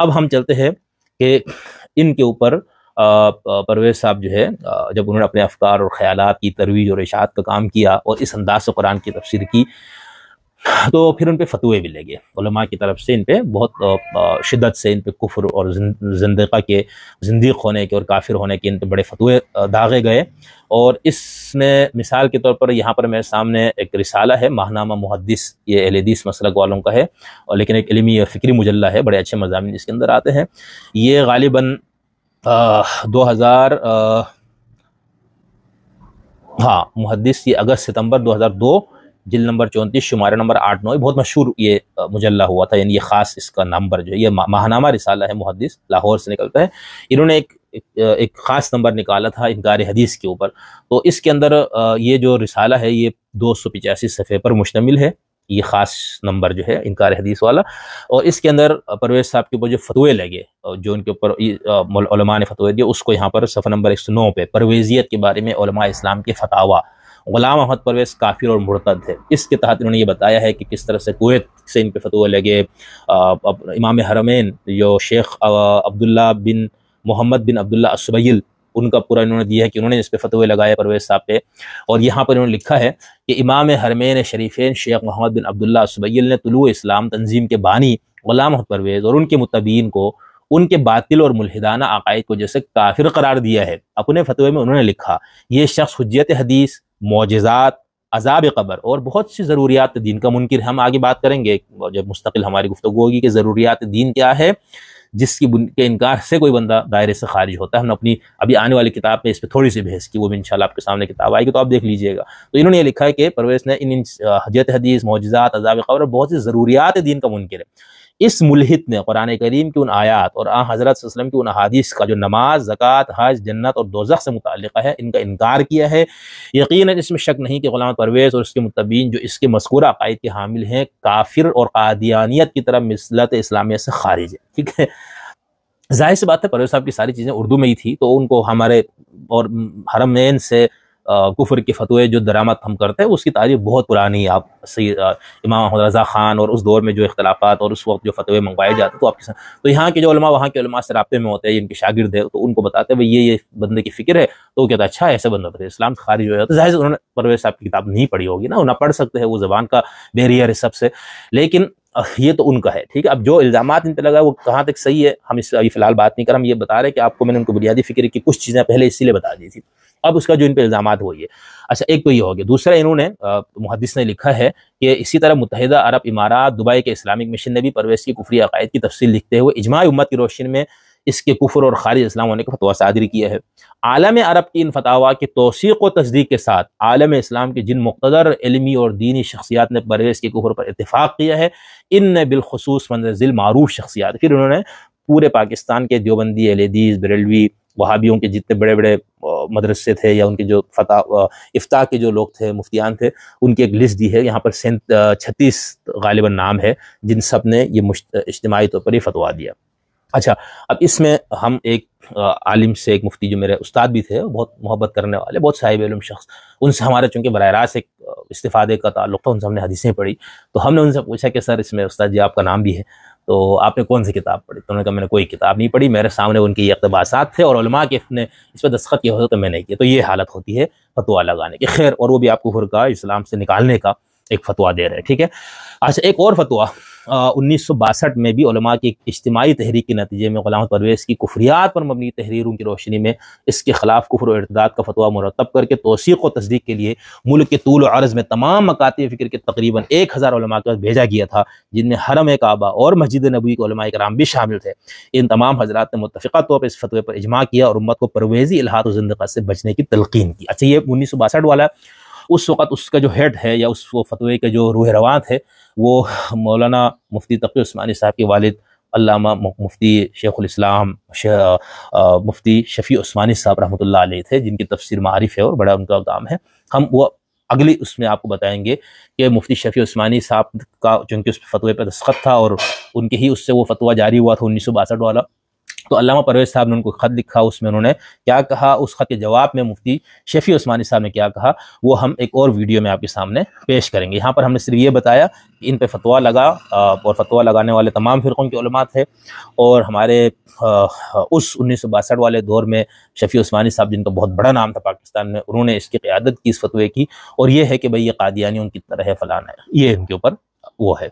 اب ہم چلتے ہیں کہ ان کے اوپر پرویز صاحب جو ہے جب انہوں نے اپنے افکار اور خیالات کی ترویج اور اشاعت کا کام کیا اور اس انداز سے قرآن کی تفسیر کی، تو پھر ان پہ فتوے بھی لگے علماء کی طرف سے، ان پہ بہت شدت سے ان پہ کفر اور زندیق ہونے کے اور کافر ہونے کے ان پہ بڑے فتوے داغے گئے۔ اور اس میں مثال کے طور پر یہاں پر میرے سامنے ایک رسالہ ہے ماہنامہ محدث، یہ اہل حدیث مسلک والوں کا ہے، اور لیکن ایک علمی اور فکری مجلہ ہے، بڑے اچھے مضامین اس کے اندر آتے ہیں۔ یہ غالباً 2000 محدث، یہ اگست ستمبر 2002، جلد نمبر 34، شمارہ نمبر 8-9، بہت مشہور یہ مجلہ ہوا تھا، یعنی یہ خاص اس کا نمبر جو ہے، یہ ماہنامہ رسالہ ہے محدث، لاہور سے نکلتا ہے۔ انہوں نے ایک خاص نمبر نکالا تھا انکار حدیث کے اوپر، تو اس کے اندر یہ جو رسالہ ہے یہ 285 صفحے پر مشتمل ہے، یہ خاص نمبر جو ہے انکار حدیث والا۔ اور اس کے اندر پرویز صاحب کے اوپر جو فتوے لگے، جو ان کے اوپر علماء نے فتوے دیے، اس کو یہاں پر صفحہ نمبر 109 پہ پرویزیت کے بارے میں علماء اسلام کے فتاویٰ، غلام احمد پرویز کافر اور مرتد ہے، اس کے تحت انہوں نے یہ بتایا ہے کہ کس طرح سے کویت سے ان پہ فتوے لگے۔ امام حرمین جو شیخ عبداللہ بن محمد بن عبداللہ السبیل، ان کا پورا انہوں نے دیا ہے کہ انہوں نے اس پہ فتوے لگائے پرویز صاحب پہ۔ اور یہاں پر انہوں نے لکھا ہے کہ امام حرمین شریفین شیخ محمد بن عبداللہ السبیل نے طلوع اسلام تنظیم کے بانی غلام احمد پرویز اور ان کے متبعین کو ان کے باطل اور ملحدانہ عقائد کو جیسے کافر قرار دیا ہے۔ اپنے فتوے میں انہوں نے لکھا، یہ شخص حجت حدیث، معجزات، عذاب قبر اور بہت سی ضروریات دین کا منکر ہے۔ ہم آگے بات کریں گے جب مستقل ہماری گفتگو ہوگی کہ ضروریات دین کیا ہے، جس کی کے انکار سے کوئی بندہ دائرے سے خارج ہوتا ہے۔ ہم نے اپنی ابھی آنے والی کتاب میں اس پہ تھوڑی سی بحث کی، وہ بھی انشاءاللہ آپ کے سامنے کتاب آئے گی تو آپ دیکھ لیجئے گا۔ تو انہوں نے یہ لکھا ہے کہ پرویز نے ان حجت حدیث، معجزات، عذاب قبر اور بہت سی ضروریات دین کا منکر ہے۔ اس ملحد نے قرآن کریم کی ان آیات اور آن حضرت صلی اللہ علیہ وسلم کی ان احادیث کا جو نماز، زکوٰۃ، حج، جنت اور دوزخ سے متعلقہ ہے، ان کا انکار کیا ہے۔ یقیناً اس میں شک نہیں کہ غلام پرویز اور اس کے متبعین جو اس کے مذکورہ عقائد کے حامل ہیں، کافر اور قادیانیت کی طرح ملت اسلامیہ سے خارج ہے۔ ٹھیک ہے، ظاہر سی بات ہے پرویز صاحب کی ساری چیزیں اردو میں ہی تھی، تو ان کو ہمارے اور حرمین سے کفر کے فتوے جو درآمد ہم کرتے ہیں اس کی تاریخ بہت پرانی ہے۔ آپ امام احمد رضا خان اور اس دور میں جو اختلافات اور اس وقت جو فتوے منگوائے جاتے تو آپ کے ساتھ، تو یہاں کے جو علماء وہاں کے علماء سے رابطے میں ہوتے ہیں، ان کے شاگرد ہیں، تو ان کو بتاتے ہیں بھئی یہ بندے کی فکر ہے، تو وہ کہتا ہے اچھا ایسے بندہ تو اسلام سے خارج ہو جاتا ہے۔ ظاہر سے انہوں نے پرویز صاحب کی کتاب نہیں پڑھی ہوگی نا، وہ نہ پڑھ سکتے ہیں، وہ زبان کا بیریئر ہے سب سے، لیکن یہ تو ان کا ہے۔ ٹھیک ہے، اب جو الزامات ان پہ لگا وہ کہاں تک صحیح ہے ہم اس سے ابھی فی الحال بات نہیں کر، ہم یہ بتا رہے کہ آپ کو میں نے ان کو بنیادی فکر کی کچھ چیزیں پہلے اسی لیے بتا دی تھی، اب اس کا جو ان پہ الزامات وہ یہ۔ اچھا، ایک تو یہ ہو گیا۔ دوسرا انہوں نے محدث نے لکھا ہے کہ اسی طرح متحدہ عرب امارات دبئی کے اسلامک مشن نے بھی پرویز کی کفری عقائد کی تفصیل لکھتے ہوئے اجماع امت کی روشنی میں اس کے کفر اور خارج اسلام ہونے کا فتویٰ صادر کیا ہے۔ عالم عرب کی ان فتاویٰ کی توثیق و تصدیق کے ساتھ عالم اسلام کے جن مقتدر علمی اور دینی شخصیات نے پرویز کے کفر پر اتفاق کیا ہے، ان نے بالخصوص منزل معروف شخصیات، پھر انہوں نے پورے پاکستان کے دیوبندی، اہل حدیث، بریلوی، وہابیوں کے جتنے بڑے بڑے مدرسے تھے یا ان کے جو افتاء کے جو لوگ تھے، مفتیان تھے، ان کی ایک لسٹ دی ہے، یہاں پر 36 غالباً نام ہے جن سب نے یہ اجتماعی طور پر یہ فتویٰ دیا۔ اچھا، اب اس میں ہم ایک عالم سے، ایک مفتی جو میرے استاد بھی تھے، بہت محبت کرنے والے، بہت صاحب علم شخص، ان سے ہمارے چونکہ براہ راست ایک استفادے کا تعلق تھا، ان سے ہم نے حدیثیں پڑھی، تو ہم نے ان سے پوچھا کہ سر اس میں استاد جی آپ کا نام بھی ہے، تو آپ نے کون سی کتاب پڑھی؟ تو انہوں نے کہا میں نے کوئی کتاب نہیں پڑھی، میرے سامنے ان کے یہ اقتباسات تھے اور علماء کے نے اس پہ دستخط کیا ہوتا تو میں نہیں کیا۔ تو یہ حالت ہوتی ہے فتویٰ لگانے کی، خیر، اور وہ بھی آپ کو کفر کا، اسلام سے نکالنے کا ایک فتویٰ دے رہے ہیں۔ ٹھیک ہے، اچھا، ایک اور فتویٰ 1962 میں بھی علماء کی ایک اجتماعی تحریک کے نتیجے میں غلام پرویز کی کفریات پر مبنی تحریروں کی روشنی میں اس کے خلاف کفر و ارتداد کا فتویٰ مرتب کر کے توثیق و تصدیق کے لیے ملک کے طول و عرض میں تمام مکاتب فکر کے تقریباً 1000 علماء کے پاس بھیجا گیا تھا، جن میں حرم کعبہ اور مسجد نبوی کے علماء کرام بھی شامل تھے۔ ان تمام حضرات نے متفقہ طور پر اس فتوے پر اجماع کیا اور امت کو پرویزی الحاد و زندقات سے بچنے کی تلقین کی۔ اچھا، یہ 1962 والا، اس وقت اس کا جو ہیڈ ہے یا اس فتوے کے جو روح رواں تھے وہ مولانا مفتی تقی عثمانی صاحب کے والد علامہ مفتی شیخ الاسلام مفتی شفیع عثمانی صاحب رحمۃ اللہ علیہ تھے، جن کی تفسیر معارف ہے اور بڑا ان کا کام ہے۔ ہم وہ اگلی اس میں آپ کو بتائیں گے کہ مفتی شفیع عثمانی صاحب کا چونکہ اس فتوے پہ دستخط تھا اور ان کے ہی اس سے وہ فتویٰ جاری ہوا تھا 1962 والا، تو علامہ پرویز صاحب نے ان کو خط لکھا، اس میں انہوں نے کیا کہا، اس خط کے جواب میں مفتی شفیع عثمانی صاحب نے کیا کہا، وہ ہم ایک اور ویڈیو میں آپ کے سامنے پیش کریں گے۔ یہاں پر ہم نے صرف یہ بتایا کہ ان پہ فتویٰ لگا، اور فتویٰ لگانے والے تمام فرقوں کے علماء تھے، اور ہمارے اس 1962 والے دور میں شفیع عثمانی صاحب جن کا بہت بڑا نام تھا پاکستان میں، انہوں نے اس کی قیادت کی اس فتوے کی، اور یہ ہے کہ بھئی یہ قادیانی ان کی طرح ہے، فلانا ہے، یہ ان کے اوپر وہ ہے۔